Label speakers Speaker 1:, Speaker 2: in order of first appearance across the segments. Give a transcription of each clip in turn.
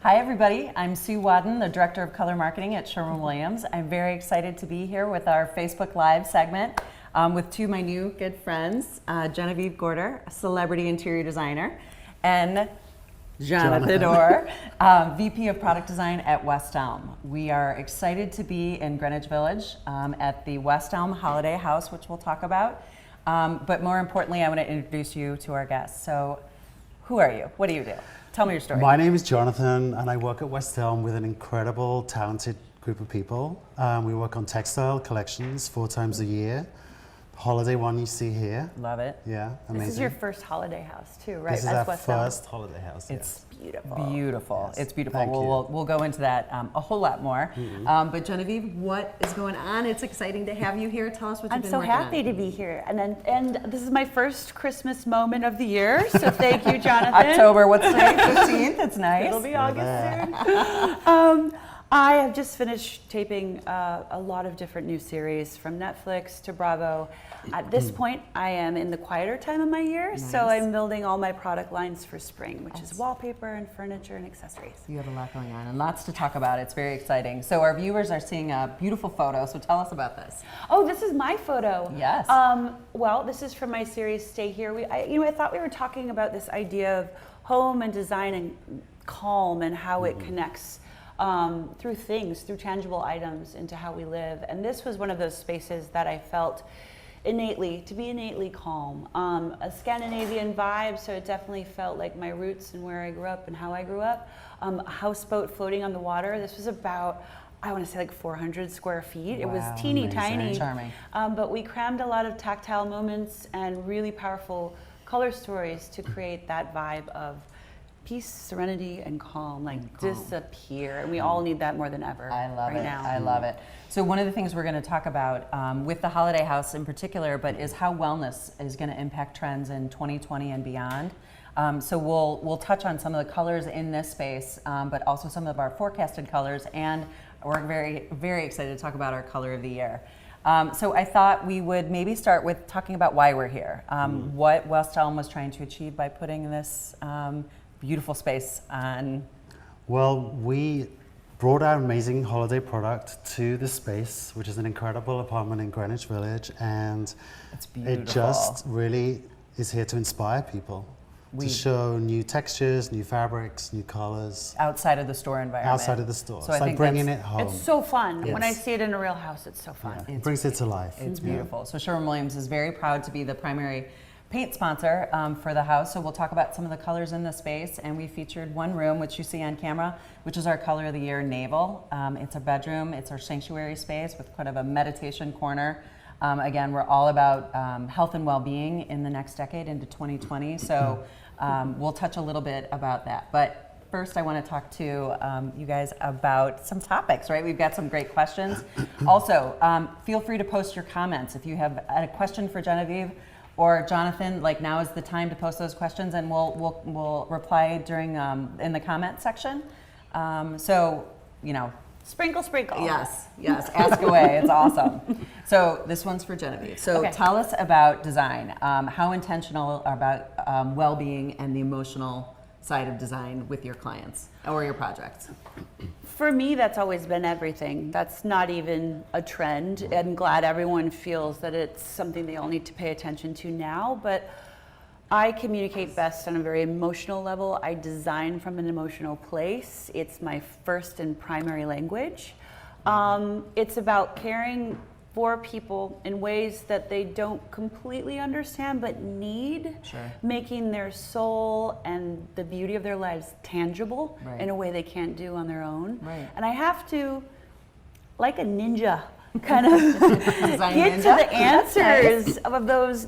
Speaker 1: Hi everybody, I'm Sue Wadden, the Director of Color Marketing at Sherwin-Williams. I'm very excited to be here with our Facebook Live segment with two of my new good friends, Genevieve Gorder, a celebrity interior designer, and Jonathan Orr, VP of Product Design at West Elm. We are excited to be in Greenwich Village at the West Elm Holiday House, which we'll talk about. But more importantly, I want to introduce you to our guests. So, who are you? What do you do? Tell me your story.
Speaker 2: My name is Jonathan, and I work at West Elm with an incredible, talented group of people. We work on textile collections 4 times a year. Holiday one you see here.
Speaker 1: Love it.
Speaker 2: Yeah, amazing.
Speaker 3: This is your first holiday house too, right?
Speaker 2: This is our first holiday house.
Speaker 1: It's
Speaker 3: beautiful.
Speaker 1: Beautiful.
Speaker 2: Yes.
Speaker 1: It's beautiful.
Speaker 2: Thank you.
Speaker 1: We'll go into that a whole lot more. But Genevieve, what is going on? It's exciting to have you here. Tell us what you've been working on.
Speaker 3: I'm so happy to be here, and this is my first Christmas moment of the year. So thank you, Jonathan.
Speaker 1: October. What's today? 15th. It's nice.
Speaker 3: It'll be August soon. I have just finished taping a lot of different new series from Netflix to Bravo. At this point, I am in the quieter time of my year, so I'm building all my product lines for spring, which is wallpaper and furniture and accessories.
Speaker 1: You have a lot going on and lots to talk about. It's very exciting. So our viewers are seeing a beautiful photo, so tell us about this.
Speaker 3: Oh, this is my photo.
Speaker 1: Yes.
Speaker 3: Well, this is from my series Stay Here. I thought we were talking about this idea of home and design and calm and how it connects through things, through tangible items into how we live. And this was one of those spaces that I felt innately calm. A Scandinavian vibe, so it definitely felt like my roots and where I grew up and how I grew up. A houseboat floating on the water. This was about, I want to say like 400 square feet. It was teeny tiny.
Speaker 1: Charming.
Speaker 3: But we crammed a lot of tactile moments and really powerful color stories to create that vibe of peace, serenity, and calm, disappear. And we all need that more than ever.
Speaker 1: I love
Speaker 3: right
Speaker 1: it.
Speaker 3: now.
Speaker 1: I love it. So one of the things we're going to talk about with the Holiday House in particular, but is how wellness is going to impact trends in 2020 and beyond. So we'll touch on some of the colors in this space, but also some of our forecasted colors, and we're very excited to talk about our color of the year. So I thought we would maybe start with talking about why we're here, what West Elm was trying to achieve by putting this beautiful space on.
Speaker 2: Well, we brought our amazing holiday product to the space, which is an incredible apartment in Greenwich Village, and
Speaker 1: it's beautiful.
Speaker 2: It just really is here to inspire people. To show new textures, new fabrics, new colors.
Speaker 1: Outside of the store environment.
Speaker 2: Outside of the store.
Speaker 1: So
Speaker 2: it's like bringing it home.
Speaker 3: It's so fun.
Speaker 2: Yes.
Speaker 3: When I see it in a real house, it's so fun.
Speaker 2: Yeah. It brings it to life.
Speaker 1: It's beautiful. So Sherwin-Williams is very proud to be the primary paint sponsor for the house. So we'll talk about some of the colors in the space, and we featured one room, which you see on camera, which is our color of the year, Naval. It's a bedroom. It's our sanctuary space with kind of a meditation corner. Again, we're all about health and well-being in the next decade into 2020. So we'll touch a little bit about that. But first, I want to talk to you guys about some topics, right? We've got some great questions. Also, feel free to post your comments. If you have a question for Genevieve or Jonathan, like now is the time to post those questions, and we'll reply during in the comment section. So,
Speaker 3: Sprinkle.
Speaker 1: Yes, ask away. It's awesome. So this one's for Genevieve. So tell us about design. How intentional about well-being and the emotional side of design with your clients or your projects?
Speaker 3: For me, that's always been everything. That's not even a trend. I'm glad everyone feels that it's something they all need to pay attention to now, but I communicate best on a very emotional level. I design from an emotional place. It's my first and primary language. It's about caring for people in ways that they don't completely understand but need, making their soul and the beauty of their lives tangible in a way they can't do on their own. And I have to, like a ninja, kind of get to the answers of those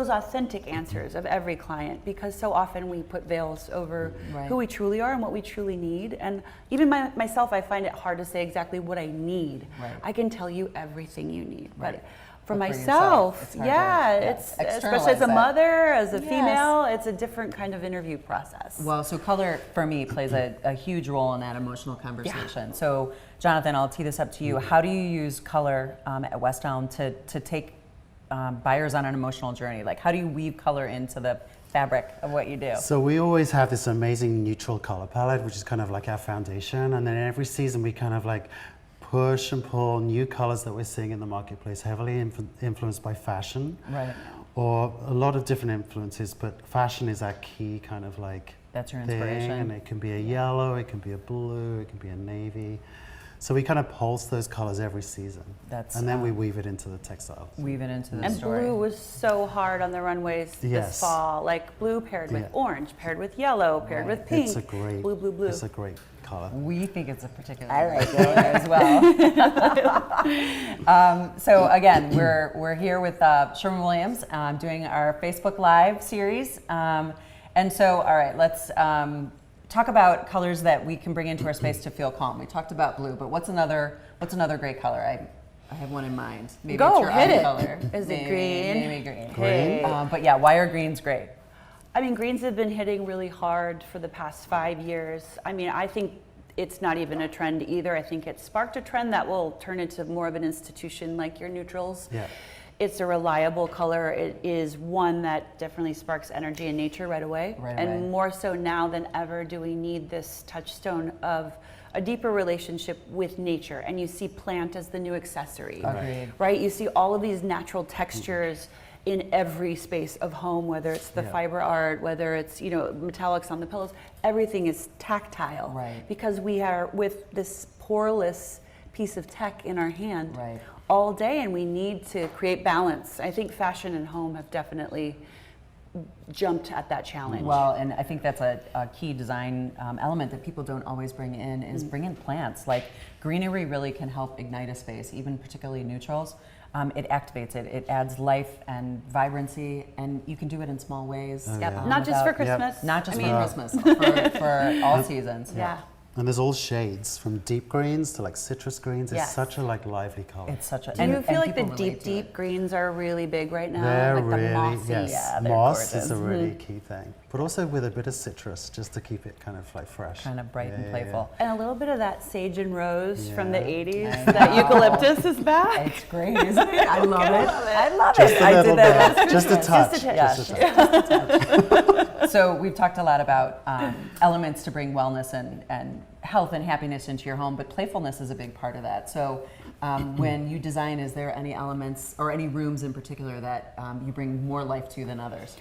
Speaker 3: authentic answers of every client, because so often we put veils over who we truly are and what we truly need. And even myself, I find it hard to say exactly what I need. I can tell you everything you need, but for myself, it's especially as a mother, as a female, it's a different kind of interview process.
Speaker 1: Well, so color for me plays a huge role in that emotional conversation. So Jonathan, I'll tee this up to you. How do you use color at West Elm to take buyers on an emotional journey? Like, how do you weave color into the fabric of what you do?
Speaker 2: So we always have this amazing neutral color palette, which is kind of like our foundation. And then every season we kind of like push and pull new colors that we're seeing in the marketplace, heavily influenced by fashion.
Speaker 1: Right.
Speaker 2: Or a lot of different influences, but fashion is our key kind of like
Speaker 1: That's your
Speaker 2: thing.
Speaker 1: inspiration.
Speaker 2: And it can be a yellow, it can be a blue, it can be a navy. So we kind of pulse those colors every season. And then we weave it into the textiles.
Speaker 1: Weave it into the
Speaker 3: And
Speaker 1: story.
Speaker 3: blue was so hard on the runways this
Speaker 2: Yes.
Speaker 3: fall. Like blue paired with
Speaker 2: Yeah.
Speaker 3: orange, paired with yellow, paired
Speaker 1: Right.
Speaker 3: with pink.
Speaker 2: It's a great,
Speaker 3: blue, blue, blue.
Speaker 2: It's a great color.
Speaker 1: We think it's a particularly great color as well. So again, we're here with Sherwin-Williams doing our Facebook Live series. And so, all right, let's talk about colors that we can bring into our space to feel calm. We talked about blue, but what's another great color? I have one in mind. Maybe
Speaker 3: Go,
Speaker 1: it's your
Speaker 3: hit
Speaker 1: eye
Speaker 3: it.
Speaker 1: color.
Speaker 3: Is it
Speaker 1: Maybe-
Speaker 3: green?
Speaker 1: Maybe green.
Speaker 3: Hey.
Speaker 1: But yeah, why are greens great?
Speaker 3: I mean, greens have been hitting really hard for the past 5 years. I mean, I think it's not even a trend either. I think it sparked a trend that will turn into more of an institution like your neutrals.
Speaker 2: Yeah.
Speaker 3: It's a reliable color. It is one that definitely sparks energy in nature right away.
Speaker 1: Right
Speaker 3: and
Speaker 1: away.
Speaker 3: more so now than ever do we need this touchstone of a deeper relationship with nature. And you see plant as the new accessory.
Speaker 1: Agreed.
Speaker 3: Right? You see all of these natural textures in every space of home, whether it's the
Speaker 2: Yeah.
Speaker 3: fiber art, whether it's, you know, metallics on the pillows, everything is tactile.
Speaker 1: Right.
Speaker 3: Because we are with this poreless piece of tech in our hand
Speaker 1: Right.
Speaker 3: all day, and we need to create balance. I think fashion and home have definitely jumped at that challenge.
Speaker 1: Well, and I think that's a key design element that people don't always bring in is bring in plants. Like greenery really can help ignite a space, even particularly neutrals. It activates it. It adds life and vibrancy, and you can do it in small ways.
Speaker 2: Oh,
Speaker 3: Yep.
Speaker 2: yeah.
Speaker 3: Not just for
Speaker 2: Yep.
Speaker 3: Christmas.
Speaker 1: Not just
Speaker 3: I
Speaker 1: for
Speaker 3: mean,
Speaker 1: Christmas, for all seasons.
Speaker 3: Yeah.
Speaker 2: And there's all shades, from deep greens to like citrus greens. It's
Speaker 3: Yes.
Speaker 2: such a like lively color.
Speaker 1: It's such a.
Speaker 3: Do you feel like the
Speaker 1: people relate
Speaker 3: deep,
Speaker 1: to it.
Speaker 3: deep greens are really big right now?
Speaker 2: They're
Speaker 3: like the
Speaker 2: really,
Speaker 3: mossy.
Speaker 2: yes,
Speaker 1: Yeah, they're
Speaker 2: moss
Speaker 1: gorgeous.
Speaker 2: is a really key thing. But also with a bit of citrus, just to keep it kind of like fresh.
Speaker 1: Kind of bright
Speaker 2: Yeah,
Speaker 1: and
Speaker 2: yeah,
Speaker 1: playful.
Speaker 3: And a little bit of that sage and rose from the
Speaker 2: Yeah.
Speaker 3: 80s.
Speaker 1: I
Speaker 3: That
Speaker 1: know.
Speaker 3: eucalyptus is back.
Speaker 1: It's great, isn't it? I love it. I love
Speaker 2: Just
Speaker 1: it.
Speaker 2: a
Speaker 1: I
Speaker 2: little
Speaker 1: did that
Speaker 2: bit,
Speaker 1: last
Speaker 2: just a
Speaker 1: Christmas.
Speaker 2: touch.
Speaker 3: Just a
Speaker 2: Just a touch.
Speaker 1: So we've talked a lot about elements to bring wellness and health and happiness into your home, but playfulness is a big part of that. So when you design, is there any elements or any rooms in particular that you bring more life to than others?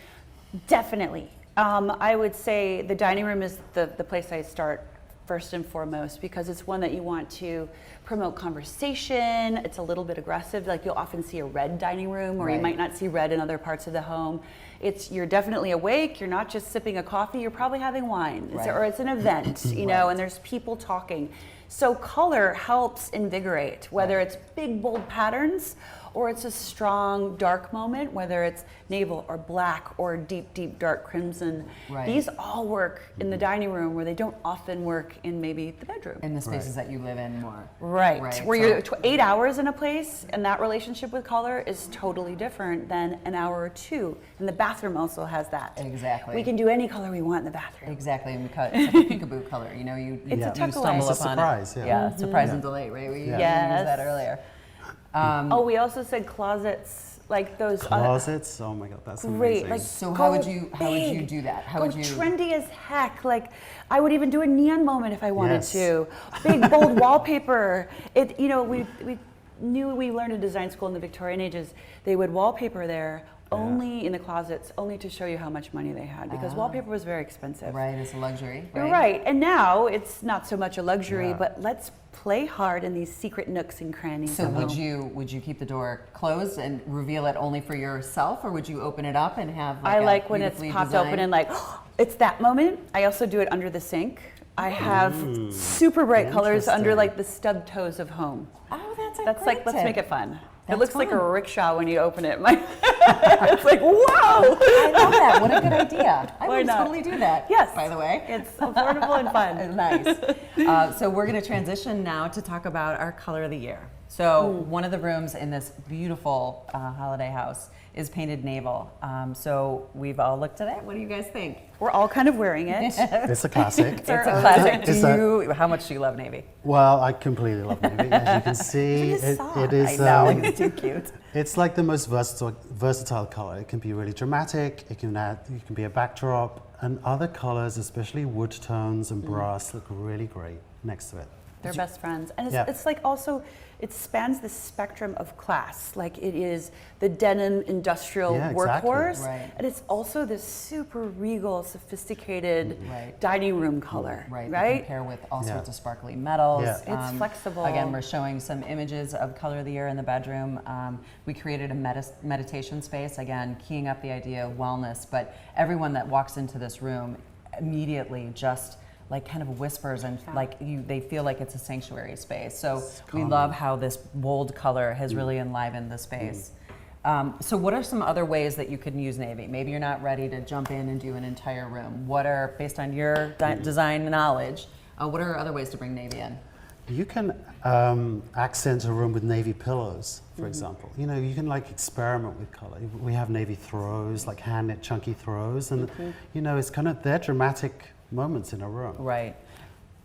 Speaker 3: Definitely. I would say the dining room is the place I start first and foremost, because it's one that you want to promote conversation. It's a little bit aggressive. Like you'll often see a red dining room, or you
Speaker 1: Right.
Speaker 3: might not see red in other parts of the home. You're definitely awake. You're not just sipping a coffee. You're probably having wine,
Speaker 1: Right.
Speaker 3: or it's an event, you know, and there's people talking. So color helps invigorate, whether it's big, bold patterns or it's a strong, dark moment, whether it's naval or black or deep, deep, dark crimson.
Speaker 1: Right.
Speaker 3: These all work in the dining room where they don't often work in maybe the bedroom.
Speaker 1: In the spaces that you live in more.
Speaker 3: Right. Where
Speaker 1: so-
Speaker 3: you're 8 hours in a place, and that relationship with color is totally different than an hour or two. And the bathroom also has that.
Speaker 1: Exactly.
Speaker 3: We can do any color we want in the bathroom.
Speaker 1: Exactly, and we cut it's like a peekaboo color. You know, you
Speaker 3: It's a
Speaker 1: you
Speaker 3: tuck
Speaker 1: stumble
Speaker 3: away.
Speaker 2: It's a
Speaker 1: upon
Speaker 2: surprise,
Speaker 1: it.
Speaker 2: yeah.
Speaker 1: Surprise and delight, right? We used
Speaker 3: Yes.
Speaker 1: that earlier.
Speaker 3: Oh, we also said closets, like those.
Speaker 2: Closets, oh my God, that's
Speaker 3: Great,
Speaker 2: amazing.
Speaker 3: like
Speaker 1: So
Speaker 3: go
Speaker 1: how would you
Speaker 3: big.
Speaker 1: do that? How
Speaker 3: Go
Speaker 1: would you?
Speaker 3: trendy as heck. Like I would even do a neon moment if I wanted
Speaker 2: Yes.
Speaker 3: to. Big bold wallpaper. It, you know, we knew we learned in design school in the Victorian ages. They would wallpaper there only in the closets, only to show you how much money they had, because wallpaper was very expensive.
Speaker 1: Right, it's a luxury.
Speaker 3: You're right. And now it's not so much a luxury,
Speaker 2: Yeah.
Speaker 3: but let's play hard in these secret nooks and crannies.
Speaker 1: So
Speaker 3: of
Speaker 1: would
Speaker 3: home.
Speaker 1: you keep the door closed and reveal it only for yourself, or would you open it up and have?
Speaker 3: I
Speaker 1: a
Speaker 3: like when it's
Speaker 1: beautifully
Speaker 3: popped open
Speaker 1: designed-
Speaker 3: and like, it's that moment. I also do it under the sink. I have super bright colors under
Speaker 2: Interesting.
Speaker 3: like the stub toes of home.
Speaker 1: Oh, that's a
Speaker 3: That's
Speaker 1: great
Speaker 3: like, let's
Speaker 1: tip.
Speaker 3: make it fun.
Speaker 1: That's
Speaker 3: It looks like a
Speaker 1: fun.
Speaker 3: rickshaw when you open it. It's like, whoa!
Speaker 1: I love that. What a good idea. I
Speaker 3: Why
Speaker 1: would
Speaker 3: not?
Speaker 1: totally do that.
Speaker 3: Yes.
Speaker 1: By the way.
Speaker 3: It's affordable and fun.
Speaker 1: Nice. So we're going to transition now to talk about our color of the year. So one of the rooms in this beautiful holiday house is painted naval. So we've all looked at it. What do you guys think?
Speaker 3: We're all kind of wearing it.
Speaker 2: It's a classic.
Speaker 1: It's a classic.
Speaker 2: It's
Speaker 1: How much do you love navy?
Speaker 2: Well, I completely love navy. As you can see, it is.
Speaker 1: I know, it's too cute.
Speaker 2: It's like the most versatile color. It can be really dramatic. It can be a backdrop, and other colors, especially wood tones and brass, look really great next to it.
Speaker 3: They're best friends. And it's,
Speaker 2: Yeah.
Speaker 3: it's like also, it spans the spectrum of class. Like it is the denim industrial
Speaker 2: Yeah, exactly.
Speaker 3: workhorse.
Speaker 1: Right.
Speaker 3: And it's also this super regal, sophisticated
Speaker 1: Right.
Speaker 3: dining room color.
Speaker 1: Right.
Speaker 3: Right?
Speaker 1: You can pair with all
Speaker 2: Yeah.
Speaker 1: sorts of sparkly metals.
Speaker 2: Yeah.
Speaker 3: It's flexible.
Speaker 1: Again, we're showing some images of color of the year in the bedroom. We created a meditation space, again, keying up the idea of wellness, but everyone that walks into this room immediately just like kind of whispers and they feel like it's a sanctuary space. So we love how this bold color has really enlivened the space. So what are some other ways that you could use navy? Maybe you're not ready to jump in and do an entire room. What are, based on your design knowledge, what are other ways to bring navy in?
Speaker 2: You can accent a room with navy pillows, for example. You know, you can like experiment with color. We have navy throws, like hand knit chunky throws, and you know, it's kind of they're dramatic moments in a room.
Speaker 1: Right.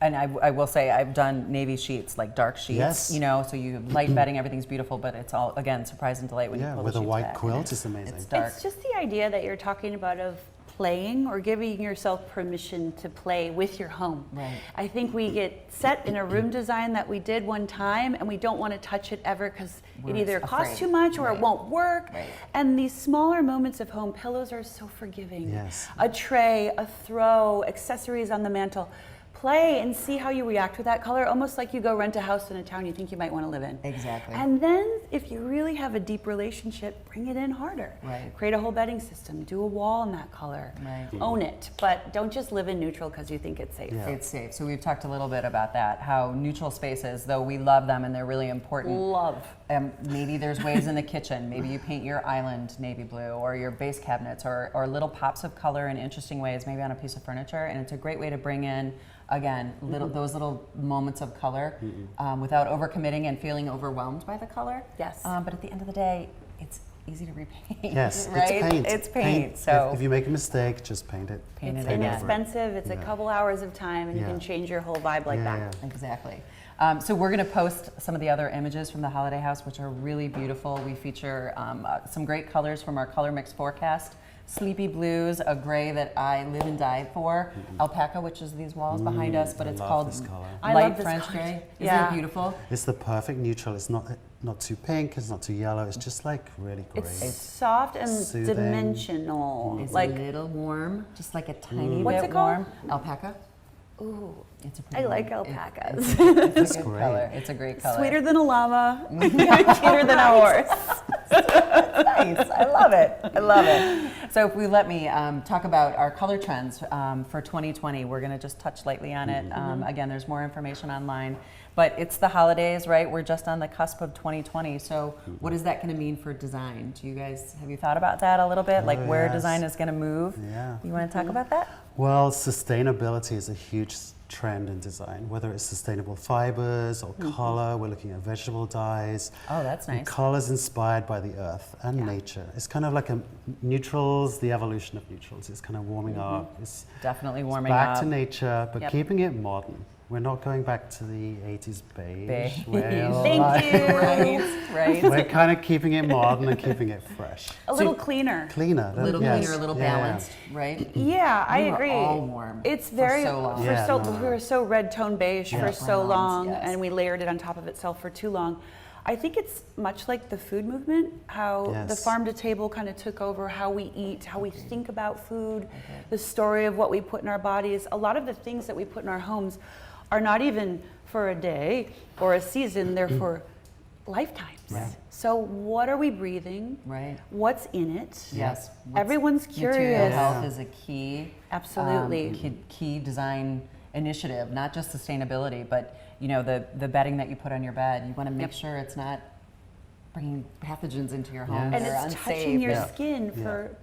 Speaker 1: And I will say I've done navy sheets, like dark sheets,
Speaker 2: Yes.
Speaker 1: you know, so you have light bedding, everything's beautiful, but it's all, again, surprise and delight when you
Speaker 2: Yeah,
Speaker 1: pull
Speaker 2: with
Speaker 1: the
Speaker 2: a
Speaker 1: sheets
Speaker 2: white
Speaker 1: back.
Speaker 2: quilt, it's amazing.
Speaker 1: It's dark.
Speaker 3: It's just the idea that you're talking about of playing or giving yourself permission to play with your home.
Speaker 1: Right.
Speaker 3: I think we get set in a room design that we did one time and we don't want to touch it ever because
Speaker 1: We're
Speaker 3: it either costs
Speaker 1: afraid.
Speaker 3: too much or
Speaker 1: Right.
Speaker 3: it won't work.
Speaker 1: Right.
Speaker 3: And these smaller moments of home, pillows are so forgiving.
Speaker 2: Yes.
Speaker 3: A tray, a throw, accessories on the mantle. Play and see how you react with that color, almost like you go rent a house in a town you think you might want to live in.
Speaker 1: Exactly.
Speaker 3: And then if you really have a deep relationship, bring it in harder.
Speaker 1: Right.
Speaker 3: Create a whole bedding system, do a wall in that color.
Speaker 1: Right.
Speaker 3: Own it, but don't just live in neutral because you think it's safe.
Speaker 2: Yeah.
Speaker 1: It's safe. So we've talked a little bit about that, how neutral spaces, though we love them and they're really important.
Speaker 3: Love.
Speaker 1: Maybe there's ways in the kitchen. Maybe you paint your island navy blue or your base cabinets or little pops of color in interesting ways, maybe on a piece of furniture. And it's a great way to bring in, again, those little moments of color without overcommitting and feeling overwhelmed by the color.
Speaker 3: Yes.
Speaker 1: But at the end of the day, it's easy to repaint.
Speaker 2: Yes,
Speaker 1: right?
Speaker 2: it's paint.
Speaker 1: It's paint. So
Speaker 2: if you make a mistake, just paint it.
Speaker 1: paint
Speaker 3: It's
Speaker 1: it again.
Speaker 3: inexpensive, it's a
Speaker 2: Yeah.
Speaker 3: couple hours of time and you
Speaker 2: Yeah.
Speaker 3: can change your whole vibe like
Speaker 2: Yeah,
Speaker 3: that.
Speaker 2: yeah.
Speaker 1: Exactly. So we're going to post some of the other images from the holiday house, which are really beautiful. We feature some great colors from our color mix forecast. Sleepy blues, a gray that I live and die for. Alpaca, which is these walls behind us, but
Speaker 2: I
Speaker 1: it's
Speaker 2: love
Speaker 1: called
Speaker 2: this color.
Speaker 3: I
Speaker 1: light
Speaker 3: love this
Speaker 1: French
Speaker 3: color.
Speaker 1: gray. Isn't
Speaker 3: Yeah.
Speaker 1: it beautiful?
Speaker 2: It's the perfect neutral. It's not too pink. It's not too yellow. It's just like really great.
Speaker 3: It's soft and
Speaker 2: Soothing.
Speaker 3: dimensional.
Speaker 1: It's
Speaker 3: Like,
Speaker 1: a little warm, just like a tiny
Speaker 3: What's
Speaker 1: bit
Speaker 3: it called?
Speaker 1: warm. Alpaca.
Speaker 3: ooh,
Speaker 1: It's a
Speaker 3: I
Speaker 1: pretty
Speaker 3: like
Speaker 1: one.
Speaker 3: alpacas.
Speaker 1: It's a good
Speaker 2: great.
Speaker 1: color. It's a great color.
Speaker 3: Sweeter than a llama, cuter than a horse.
Speaker 1: Nice. I love it. I love it. So if we let me talk about our color trends for 2020, we're going to just touch lightly on it. Again, there's more information online, but it's the holidays, right? We're just on the cusp of 2020. So what is that going to mean for design? Have you thought about that a little bit? Like where
Speaker 2: yes.
Speaker 1: design is going to move?
Speaker 2: Yeah.
Speaker 1: You want to talk about that?
Speaker 2: Well, sustainability is a huge trend in design, whether it's sustainable fibers or color. We're looking at vegetable dyes.
Speaker 1: Oh, that's nice.
Speaker 2: Colors inspired by the earth and nature. It's kind of like neutrals, the evolution of neutrals. It's kind of warming up. It's
Speaker 1: Definitely warming
Speaker 2: back
Speaker 1: up.
Speaker 2: to nature, but
Speaker 3: Yep.
Speaker 2: keeping it modern. We're not going back to the 80s beige.
Speaker 1: Beige.
Speaker 2: where
Speaker 3: Thank
Speaker 2: like-
Speaker 3: you.
Speaker 1: Right.
Speaker 2: We're kind of keeping it modern and keeping it fresh.
Speaker 3: A little cleaner.
Speaker 2: Cleaner.
Speaker 1: A little
Speaker 2: yes.
Speaker 1: cleaner, a little
Speaker 2: Yeah, yeah.
Speaker 1: balanced, right?
Speaker 3: Yeah, I
Speaker 1: We were
Speaker 3: agree.
Speaker 1: all warm
Speaker 3: It's
Speaker 1: for
Speaker 3: very
Speaker 1: so long.
Speaker 2: Yeah, no, no.
Speaker 3: we were so red tone beige for so
Speaker 1: Browns,
Speaker 3: long,
Speaker 1: yes.
Speaker 3: and we layered it on top of itself for too long. I think it's much like the food movement, how the
Speaker 2: Yes.
Speaker 3: farm to table kind of took over how we eat, how we think about food, the story of what we put in our bodies. A lot of the things that we put in our homes are not even for a day or a season, they're for lifetimes.
Speaker 2: Right.
Speaker 3: So what are we breathing?
Speaker 1: Right.
Speaker 3: What's in it?
Speaker 1: Yes.
Speaker 3: Everyone's
Speaker 1: Material
Speaker 3: curious.
Speaker 1: health is a key.
Speaker 3: Absolutely.
Speaker 1: Key design initiative, not just sustainability, but the bedding that you put on your bed. You want to make sure it's not bringing pathogens into your home
Speaker 3: And
Speaker 1: that are
Speaker 3: it's
Speaker 1: unsafe.
Speaker 3: touching your
Speaker 2: Yeah.
Speaker 3: skin
Speaker 2: Yeah.
Speaker 3: for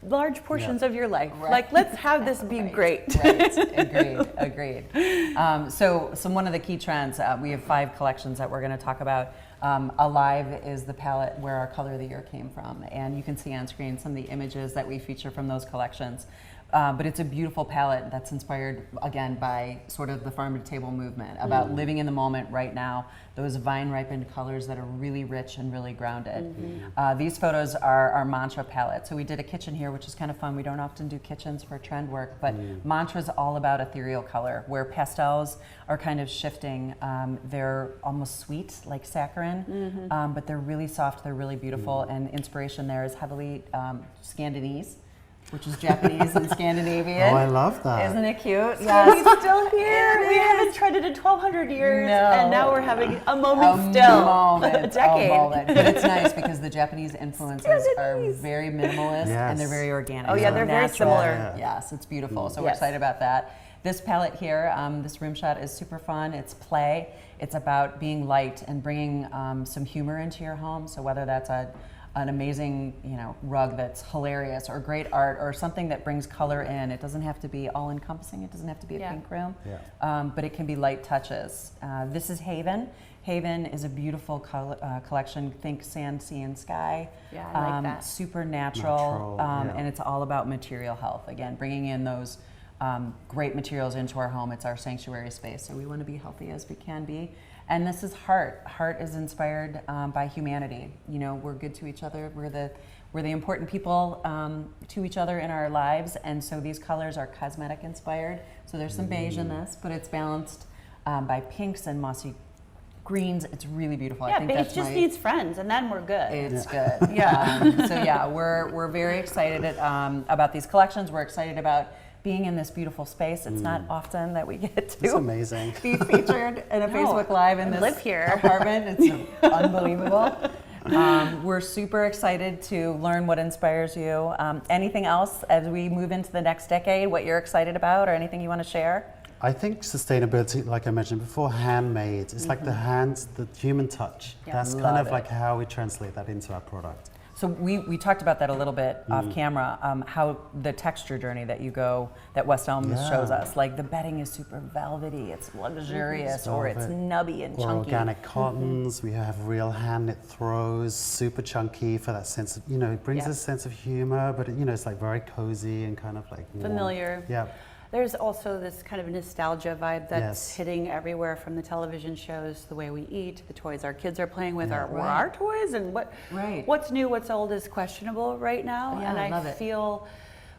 Speaker 3: large portions of your life.
Speaker 1: Right.
Speaker 3: Like, let's have this be great.
Speaker 1: Right. Agreed. So one of the key trends, we have 5 collections that we're going to talk about. Alive is the palette where our color of the year came from, and you can see on screen some of the images that we feature from those collections. But it's a beautiful palette that's inspired, again, by sort of the farm to table movement, about living in the moment right now, those vine-ripened colors that are really rich and really grounded. These photos are our mantra palette. So we did a kitchen here, which is kind of fun. We don't often do kitchens for trend work, but mantra is all about ethereal color, where pastels are kind of shifting. They're almost sweet, like saccharin, but they're really soft, they're really beautiful, and inspiration there is heavily Scandinese, which is Japanese and Scandinavian.
Speaker 2: Oh, I love that.
Speaker 1: Isn't it cute?
Speaker 3: Yes. We're still here. We haven't treaded in 1,200 years, and now we're having a moment a decade.
Speaker 1: But it's nice because the Japanese influences are very minimalist and they're very organic.
Speaker 3: Oh yeah, they're very similar.
Speaker 2: Yeah.
Speaker 1: Yes, it's beautiful. So we're excited about that. This palette here, this room shot is super fun. It's play. It's about being light and bringing some humor into your home. So whether that's an amazing, rug that's hilarious, or great art, or something that brings color in. It doesn't have to be all-encompassing. It doesn't have to be a pink room, but it can be light touches. This is Haven. Haven is a beautiful collection. Think sand, sea, and sky.
Speaker 3: Yeah, I like that.
Speaker 1: Super natural, and it's all about material health. Again, bringing in those great materials into our home. It's our sanctuary space, so we want to be healthy as we can be. And this is Heart. Heart is inspired by humanity. We're good to each other. We're the important people to each other in our lives. And so these colors are cosmetic inspired. So there's some beige in this, but it's balanced by pinks and mossy greens. It's really beautiful.
Speaker 3: Yeah,
Speaker 1: I think
Speaker 3: beige just needs friends, and then we're good.
Speaker 1: It's good. Yeah. We're very excited about these collections. We're excited about being in this beautiful space. It's not often that we get to
Speaker 2: It's amazing.
Speaker 1: be featured in a Facebook Live in this
Speaker 3: live here.
Speaker 1: apartment. It's unbelievable. We're super excited to learn what inspires you. Anything else as we move into the next decade, what you're excited about, or anything you want to share?
Speaker 2: I think sustainability, like I mentioned before, handmade. It's like the hands, the human touch. That's kind of like how we translate that into our product.
Speaker 1: So we talked about that a little bit off camera, how the texture journey that West Elm shows us. Like the bedding is super velvety, it's luxurious, or it's nubby and
Speaker 2: or
Speaker 1: chunky.
Speaker 2: Organic cottons, we have real hand knit throws, super chunky for that sense of, it brings a sense of humor, but it's like very cozy and kind of like warm.
Speaker 3: Familiar.
Speaker 2: Yeah.
Speaker 3: There's also this kind of nostalgia vibe that's hitting everywhere, from the television shows, the way we eat, the toys our kids are playing with, our toys, and what's new, what's old is questionable right now.
Speaker 1: Yeah,
Speaker 3: and I
Speaker 1: love it.
Speaker 3: feel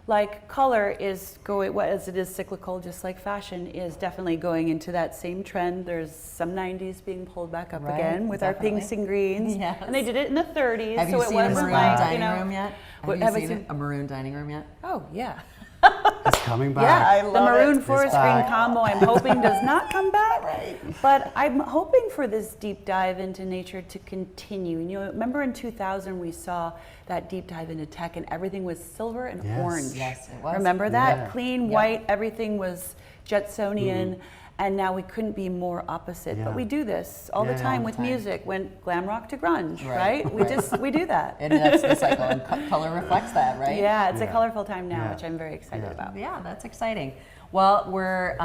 Speaker 3: like color is going, as it is cyclical, just like fashion, is definitely going into that same trend. There's some 90s being pulled back up again with our pinks and greens.
Speaker 1: Yes.
Speaker 3: And they did it in the 30s.
Speaker 1: Have you seen a maroon dining room yet? Have you seen a maroon dining room yet?
Speaker 3: Oh, yeah.
Speaker 2: It's coming back.
Speaker 3: Yeah, I love the maroon
Speaker 2: it.
Speaker 3: forest green combo, I'm hoping does not come back. But I'm hoping for this deep dive into nature to continue. Remember in 2000 we saw that deep dive into tech and everything was silver and orange.
Speaker 1: Yes, it was.
Speaker 3: Remember that?
Speaker 2: Yeah.
Speaker 3: Clean, white, everything was Jetsonian. And now we couldn't be more opposite. But we do this all the time with music. Went glam rock to grunge, right? We do that.
Speaker 1: And that's the cycle, and color reflects that, right?
Speaker 3: Yeah, it's a colorful time now, which I'm very excited about.
Speaker 1: Yeah, that's exciting. Well, we're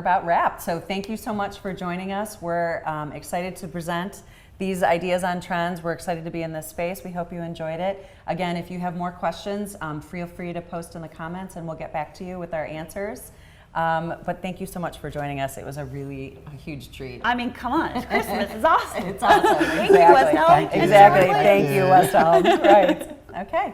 Speaker 1: about wrapped. So thank you so much for joining us. We're excited to present these ideas on trends. We're excited to be in this space. We hope you enjoyed it. Again, if you have more questions, feel free to post in the comments, and we'll get back to you with our answers. But thank you so much for joining us. It was a huge treat.
Speaker 3: I mean, come on, it's Christmas. It's awesome.
Speaker 1: It's awesome.
Speaker 3: Thank you, West Elm.
Speaker 1: Exactly. Thank you, West Elm. Right. Okay.